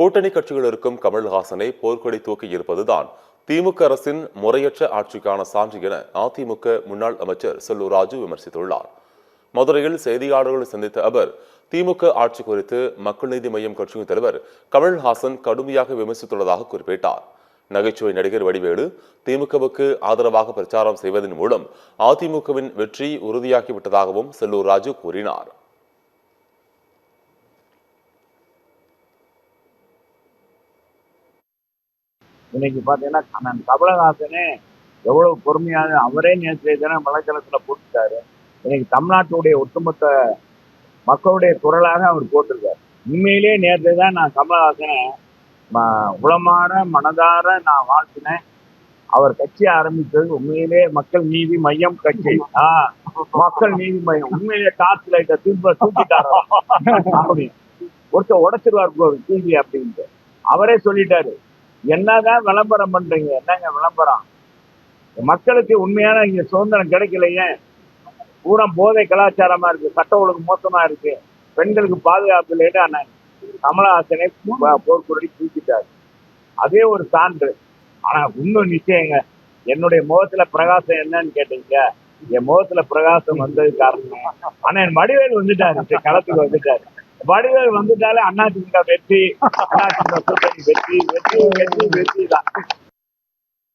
கூட்டணி கட்சிகள் இருக்கும் கமல்ஹாசனை போர்க்கொடி தூக்கி இருப்பதுதான் திமுக அரசின் முறையற்ற ஆட்சிக்கான சான்று என அதிமுக முன்னாள் அமைச்சர் செல்லூர் ராஜு விமர்சித்துள்ளார். மதுரையில் செய்தியாளர்களை சந்தித்த அவர் திமுக ஆட்சி குறித்து மக்கள் நீதி மய்யம் கட்சியின் தலைவர் கமல்ஹாசன் கடுமையாக விமர்சித்துள்ளதாக குறிப்பிட்டார். நகைச்சுவை நடிகர் வடிவேலு திமுகவுக்கு ஆதரவாக பிரச்சாரம் செய்வதன் மூலம் அதிமுகவின் வெற்றி உறுதியாகிவிட்டதாகவும் செல்லூர் ராஜு கூறினார். இன்னைக்கு பாத்தீங்கன்னா கமலஹாசனே எவ்வளவு பொறுமையாக அவரே நேற்றைய தினம் வலைத்தளத்துல போட்டுட்டாரு. இன்னைக்கு தமிழ்நாட்டுடைய ஒட்டுமொத்த மக்களுடைய குரலாக அவர் போட்டிருக்காரு. உண்மையிலேயே நேற்று தான் நான் கமலஹாசனை உளமான மனதார நான் வாழ்த்தினேன். அவர் கட்சி ஆரம்பித்தது உண்மையிலே மக்கள் நீதி மையம் கட்சி. மக்கள் நீதி மையம் உண்மையிலே டார்ச் லைட்டை தூக்கிட்டாரோ ஒருத்தர் உடைச்சிருவார் தூக்கி அப்படின்ட்டு அவரே சொல்லிட்டாரு. என்னதான் விளம்பரம் பண்றீங்க? என்னங்க விளம்பரம்? மக்களுக்கு உண்மையான இங்க சுதந்திரம் கிடைக்கலையே. பூரா போதை கலாச்சாரமா இருக்கு, சட்ட ஒழுங்கு மோசமா இருக்கு, பெண்களுக்கு பாதுகாப்பு இல்லைன்னு கமலஹாசனை போர்க்குரடி தூக்கிட்டாரு. அதே ஒரு சான்று. ஆனா இன்னும் நிச்சயங்க, என்னுடைய முகத்துல பிரகாசம் என்னன்னு கேட்டீங்க. என் முகத்துல பிரகாசம் வந்தது காரணம் ஆனா என் வடிவேல் வந்துட்டாரு, களத்துக்கு வந்துட்டாரு. வடிவேல் வந்துட்டாலே அதிமுக வெற்றி, அதிமுக கூட்டணி வெற்றி வெற்றி வெற்றி வெற்றி தான்.